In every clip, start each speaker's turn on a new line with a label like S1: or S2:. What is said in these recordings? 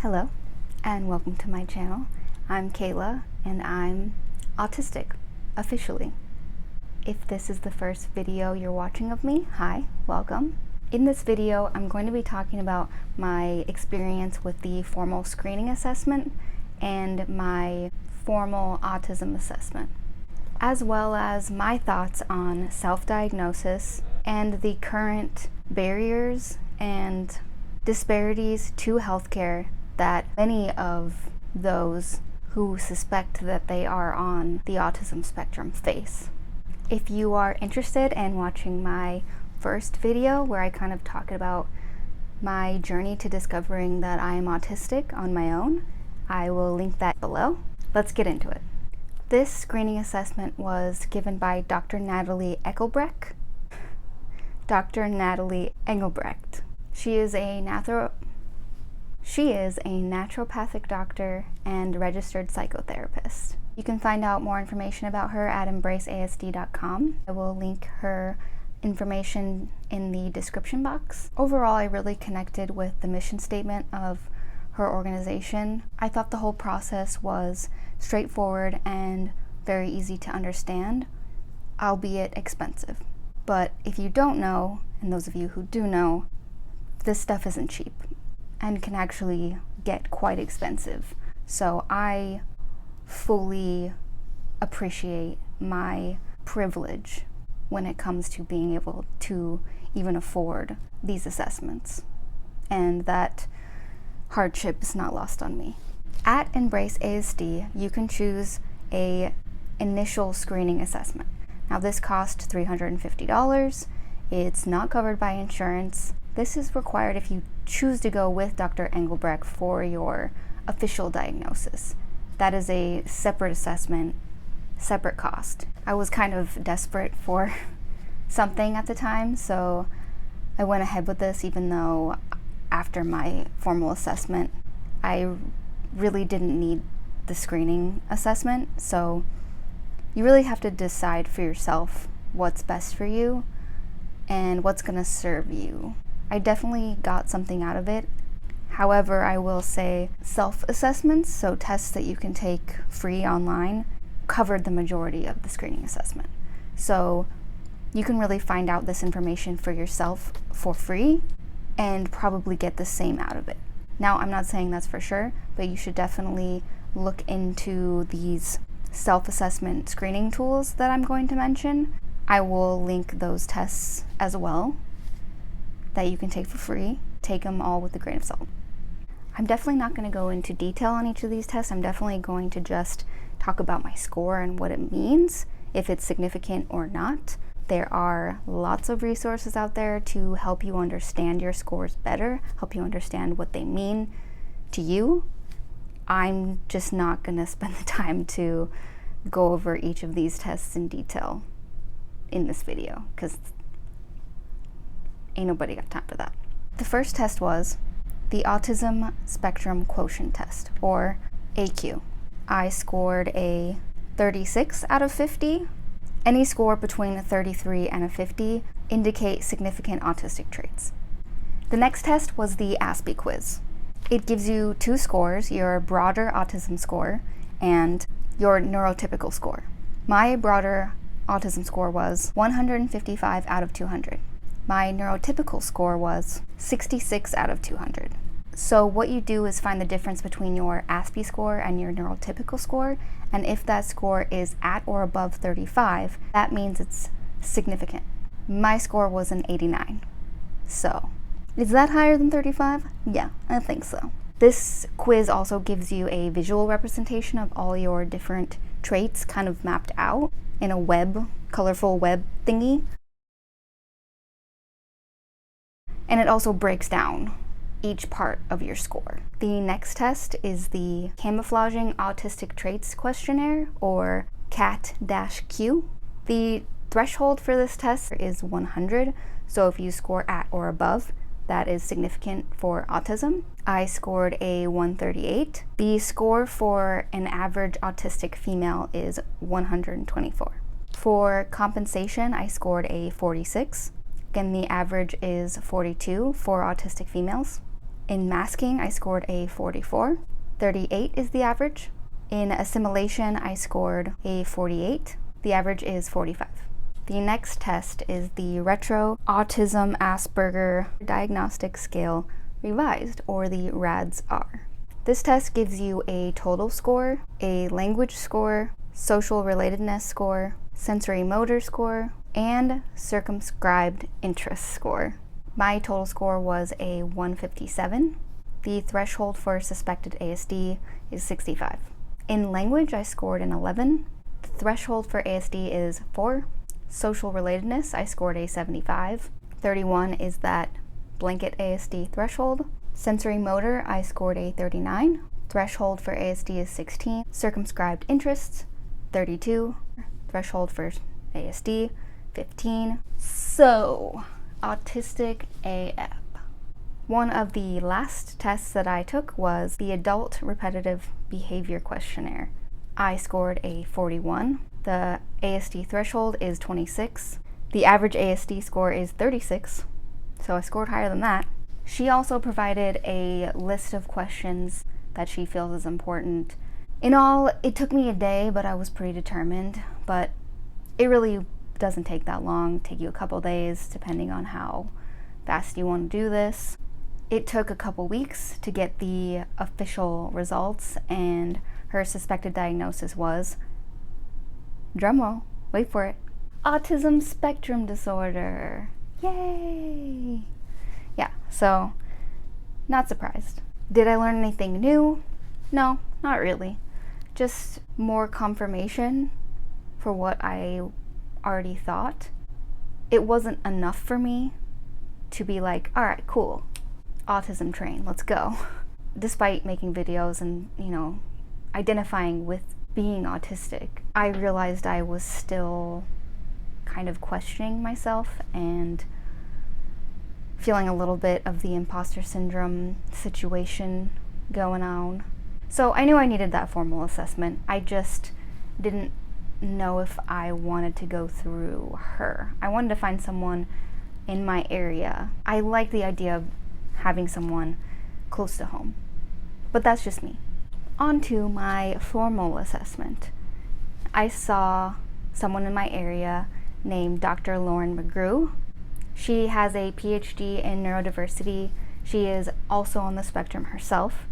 S1: Hello, and welcome to my channel. I'm Kayla, and I'm autistic, officially. If this is the first video you're watching of me, hi, welcome. In this video, I'm going to be talking about my experience with the formal screening assessment and my formal autism assessment, as well as my thoughts on self-diagnosis and the current barriers and disparities to healthcare that many of those who suspect that they are on the autism spectrum face. If you are interested in watching my first video where I kind of talk about my journey to discovering that I am autistic on my own, I will link that below. Let's get into it. This screening assessment was given by Dr. Natalie Engelbrecht. Dr. Natalie Engelbrecht. She is a naturopathic doctor and registered psychotherapist. You can find out more information about her at embraceasd.com. I will link her information in the description box. Overall, I really connected with the mission statement of her organization. I thought the whole process was straightforward and very easy to understand, albeit expensive. But if you don't know, and those of you who do know, this stuff isn't cheap and can actually get quite expensive. So I fully appreciate my privilege when it comes to being able to even afford these assessments, and that hardship is not lost on me. At Embrace ASD, you can choose a initial screening assessment. Now this costs $350. It's not covered by insurance. This is required if you choose to go with Dr. Engelbrecht for your official diagnosis. That is a separate assessment, separate cost. I was kind of desperate for something at the time, so I went ahead with this even though after my formal assessment, I really didn't need the screening assessment. So you really have to decide for yourself what's best for you and what's gonna serve you. I definitely got something out of it. However, I will say self-assessments, so tests that you can take free online, covered the majority of the screening assessment. So you can really find out this information for yourself for free and probably get the same out of it. Now, I'm not saying that's for sure, but you should definitely look into these self-assessment screening tools that I'm going to mention. I will link those tests as well that you can take for free. Take them all with a grain of salt. I'm definitely not going to go into detail on each of these tests. I'm definitely going to just talk about my score and what it means, if it's significant or not. There are lots of resources out there to help you understand your scores better, help you understand what they mean to you. I'm just not going to spend the time to go over each of these tests in detail in this video, because ain't nobody got time for that. The first test was the Autism Spectrum Quotient Test, or AQ. I scored a 36 out of 50. Any score between a 33 and a 50 indicate significant autistic traits. The next test was the ASPE quiz. It gives you two scores, your broader autism score and your neurotypical score. My broader autism score was 155 out of 200. My neurotypical score was 66 out of 200. So what you do is find the difference between your ASPE score and your neurotypical score, and if that score is at or above 35, that means it's significant. My score was an 89. So, is that higher than 35? Yeah, I think so. This quiz also gives you a visual representation of all your different traits kind of mapped out in a colorful web thingy. And it also breaks down each part of your score. The next test is the Camouflaging Autistic Traits Questionnaire, or CAT-Q. The threshold for this test is 100, so if you score at or above, that is significant for autism. I scored a 138. The score for an average autistic female is 124. For compensation, I scored a 46. Again, the average is 42 for autistic females. In masking, I scored a 44. 38 is the average. In assimilation, I scored a 48. The average is 45. The next test is the Retro Autism Asperger Diagnostic Scale Revised, or the RADS-R. This test gives you a total score, a language score, social relatedness score, sensory motor score, and circumscribed interest score. My total score was a 157. The threshold for suspected ASD is 65. In language, I scored an 11. The threshold for ASD is 4. Social relatedness, I scored a 75. 31 is that blanket ASD threshold. Sensory motor, I scored a 39. Threshold for ASD is 16. Circumscribed interests, 32. Threshold for ASD, 15. So, autistic AF. One of the last tests that I took was the Adult Repetitive Behavior Questionnaire. I scored a 41. The ASD threshold is 26. The average ASD score is 36, so I scored higher than that. She also provided a list of questions that she feels is important. In all, it took me a day, but I was pretty determined. But it really doesn't take that long. Take you a couple days, depending on how fast you want to do this. It took a couple weeks to get the official results, and her suspected diagnosis was, drumroll, wait for it, autism spectrum disorder. Yay! Yeah, so not surprised. Did I learn anything new? No, not really. Just more confirmation for what I already thought. It wasn't enough for me to be like, all right, cool, autism train, let's go. Despite making videos and, identifying with being autistic, I realized I was still kind of questioning myself and feeling a little bit of the imposter syndrome situation going on. So I knew I needed that formal assessment. I just didn't know if I wanted to go through her. I wanted to find someone in my area. I like the idea of having someone close to home. But that's just me. On to my formal assessment. I saw someone in my area named Dr. Lauren Megrew. She has a PhD in neurodiversity. She is also on the spectrum herself,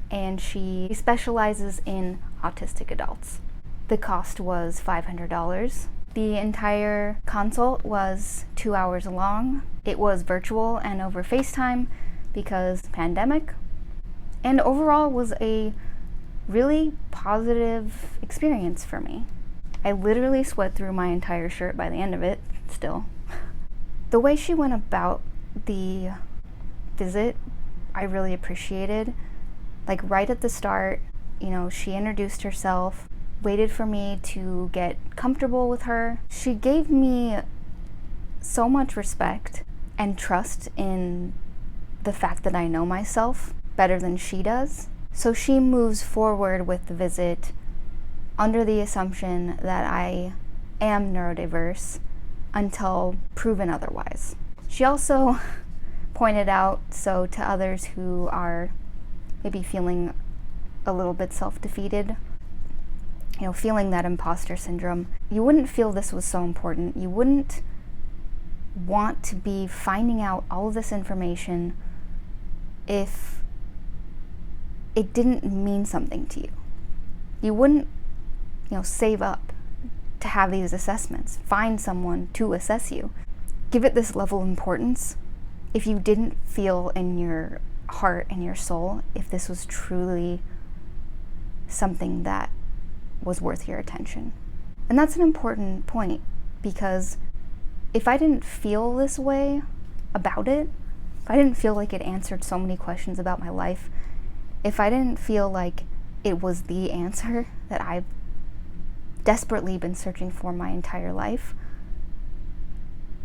S1: and she specializes in autistic adults. The cost was $500. The entire consult was 2 hours long. It was virtual and over FaceTime because pandemic, and overall was a really positive experience for me. I literally sweat through my entire shirt by the end of it, still. The way she went about the visit, I really appreciated. Like right at the start, she introduced herself, waited for me to get comfortable with her. She gave me so much respect and trust in the fact that I know myself better than she does. So she moves forward with the visit under the assumption that I am neurodiverse until proven otherwise. She also pointed out, so to others who are maybe feeling a little bit self-defeated, feeling that imposter syndrome, you wouldn't feel this was so important. You wouldn't want to be finding out all of this information if it didn't mean something to you. You wouldn't, save up to have these assessments. Find someone to assess you. Give it this level of importance if you didn't feel in your heart and your soul if this was truly something that was worth your attention. And that's an important point, because if I didn't feel this way about it, if I didn't feel like it answered so many questions about my life, if I didn't feel like it was the answer that I've desperately been searching for my entire life,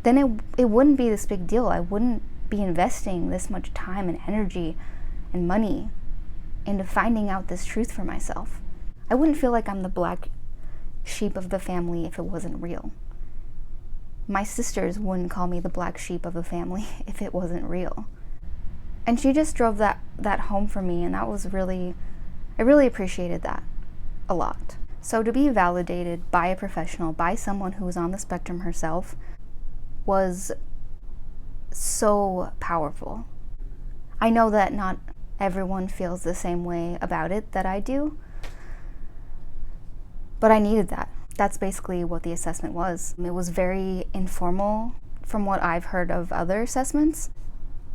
S1: then it wouldn't be this big deal. I wouldn't be investing this much time and energy and money into finding out this truth for myself. I wouldn't feel like I'm the black sheep of the family if it wasn't real. My sisters wouldn't call me the black sheep of the family if it wasn't real. And she just drove that home for me, and that was I really appreciated that a lot. So to be validated by a professional, by someone who was on the spectrum herself, was so powerful. I know that not everyone feels the same way about it that I do, but I needed that. That's basically what the assessment was. It was very informal from what I've heard of other assessments.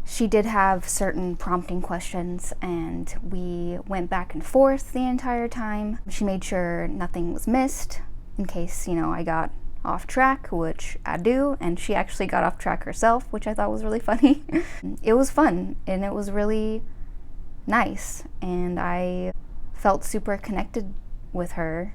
S1: She did have certain prompting questions, and we went back and forth the entire time. She made sure nothing was missed in case, I got off track, which I do, and she actually got off track herself, which I thought was really funny. It was fun, and it was really nice, and I felt super connected with her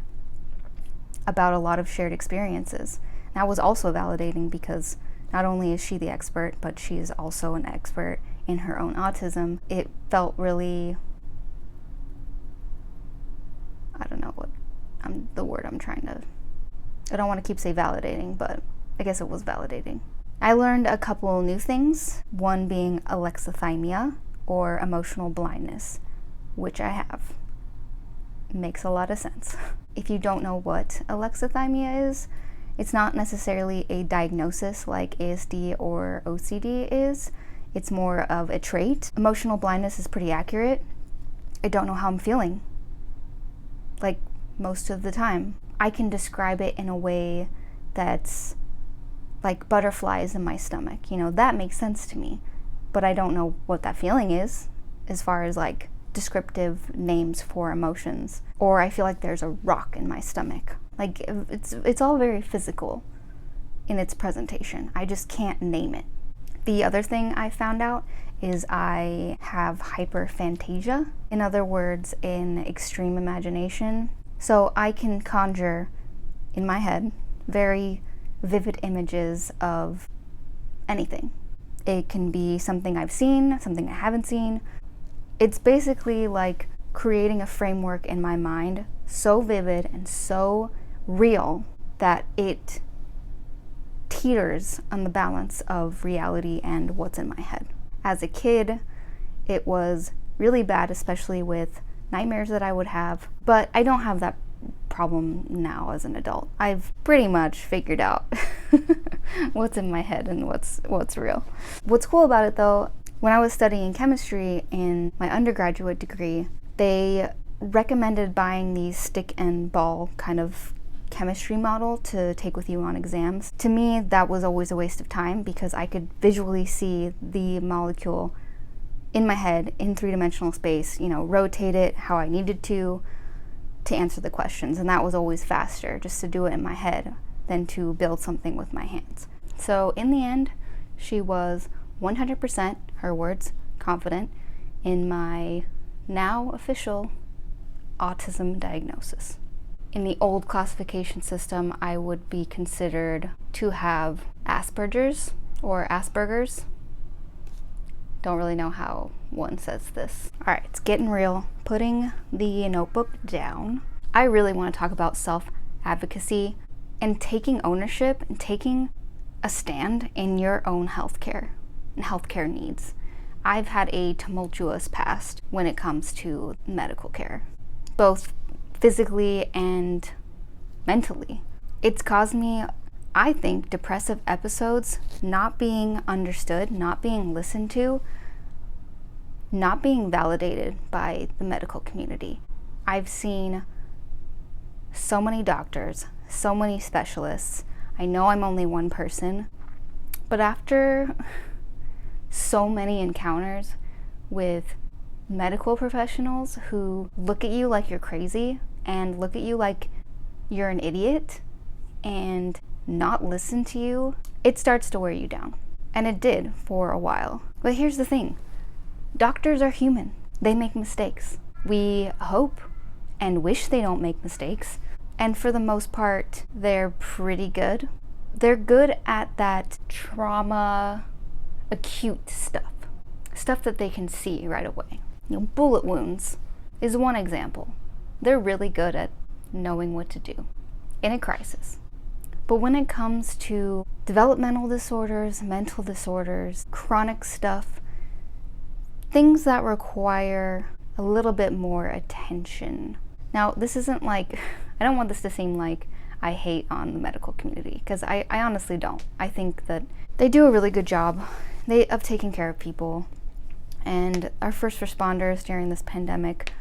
S1: about a lot of shared experiences. That was also validating because not only is she the expert, but she is also an expert in her own autism. It felt really, I don't know what the word I'm trying to, I don't want to keep saying validating, but I guess it was validating. I learned a couple new things, one being alexithymia, or emotional blindness, which I have. Makes a lot of sense. If you don't know what alexithymia is, it's not necessarily a diagnosis like ASD or OCD is. It's more of a trait. Emotional blindness is pretty accurate. I don't know how I'm feeling, like most of the time. I can describe it in a way that's like butterflies in my stomach. That makes sense to me, but I don't know what that feeling is as far as like descriptive names for emotions. Or I feel like there's a rock in my stomach. Like it's all very physical in its presentation. I just can't name it. The other thing I found out is I have hyperphantasia. In other words, in extreme imagination. So I can conjure in my head very vivid images of anything. It can be something I've seen, something I haven't seen. It's basically like creating a framework in my mind so vivid and so real that it teeters on the balance of reality and what's in my head. As a kid, it was really bad, especially with nightmares that I would have, but I don't have that problem now as an adult. I've pretty much figured out what's in my head and what's real. What's cool about it though, when I was studying chemistry in my undergraduate degree, they recommended buying these stick and ball kind of chemistry model to take with you on exams. To me, that was always a waste of time because I could visually see the molecule in my head in three-dimensional space, rotate it how I needed to answer the questions. And that was always faster, just to do it in my head than to build something with my hands. So in the end, she was 100%, her words, confident in my now official autism diagnosis. In the old classification system, I would be considered to have Asperger's or Asperger's. Don't really know how one says this. All right, it's getting real. Putting the notebook down. I really want to talk about self-advocacy and taking ownership and taking a stand in your own healthcare and healthcare needs. I've had a tumultuous past when it comes to medical care, both physically and mentally. It's caused me, I think, depressive episodes, not being understood, not being listened to, not being validated by the medical community. I've seen so many doctors, so many specialists. I know I'm only one person, but after so many encounters with medical professionals who look at you like you're crazy and look at you like you're an idiot and not listen to you, it starts to wear you down. And it did for a while. But here's the thing. Doctors are human. They make mistakes. We hope and wish they don't make mistakes. And for the most part, they're pretty good. They're good at that trauma, acute stuff. Stuff that they can see right away. Bullet wounds is one example. They're really good at knowing what to do in a crisis. But when it comes to developmental disorders, mental disorders, chronic stuff, things that require a little bit more attention. Now, this isn't like, I don't want this to seem like I hate on the medical community, because I honestly don't. I think that they do a really good job of taking care of people, and our first responders during this pandemic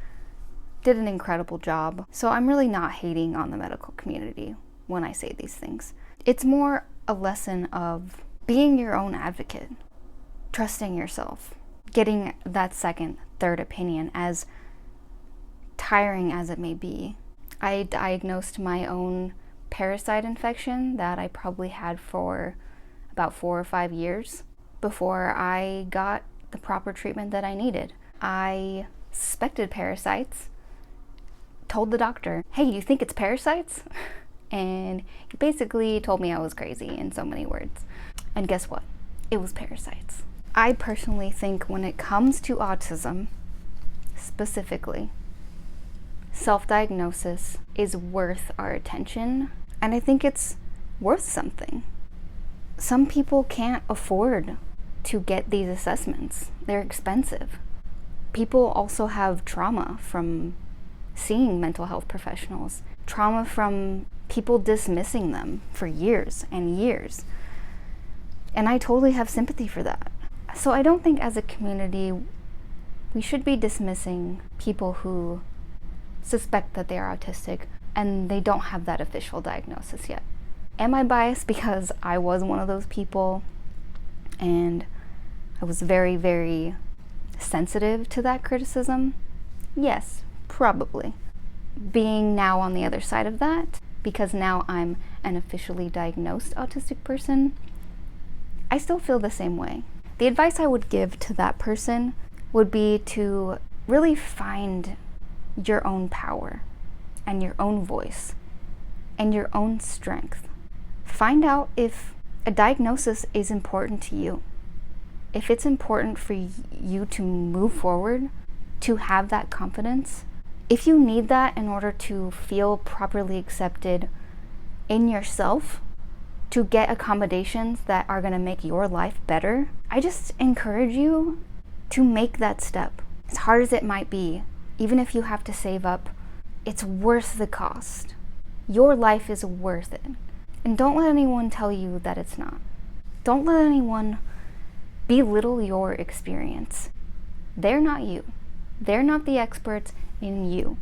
S1: did an incredible job. So I'm really not hating on the medical community when I say these things. It's more a lesson of being your own advocate, trusting yourself, getting that second, third opinion, as tiring as it may be. I diagnosed my own parasite infection that I probably had for about 4 or 5 years before I got the proper treatment that I needed. I suspected parasites, told the doctor, hey, do you think it's parasites? And he basically told me I was crazy in so many words. And guess what? It was parasites. I personally think when it comes to autism, specifically, self-diagnosis is worth our attention, and I think it's worth something. Some people can't afford to get these assessments. They're expensive. People also have trauma from seeing mental health professionals, trauma from people dismissing them for years and years. And I totally have sympathy for that. So I don't think as a community we should be dismissing people who suspect that they are autistic and they don't have that official diagnosis yet. Am I biased because I was one of those people and I was very, very sensitive to that criticism? Yes, probably. Being now on the other side of that, because now I'm an officially diagnosed autistic person, I still feel the same way. The advice I would give to that person would be to really find your own power and your own voice and your own strength. Find out if a diagnosis is important to you. If it's important for you to move forward, to have that confidence, if you need that in order to feel properly accepted in yourself, to get accommodations that are going to make your life better, I just encourage you to make that step. As hard as it might be, even if you have to save up, it's worth the cost. Your life is worth it. And don't let anyone tell you that it's not. Don't let anyone belittle your experience. They're not you. They're not the experts in you.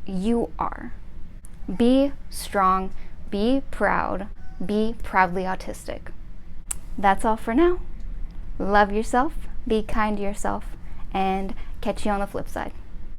S1: You are. Be strong, be proud, be proudly autistic. That's all for now. Love yourself, be kind to yourself, and catch you on the flip side.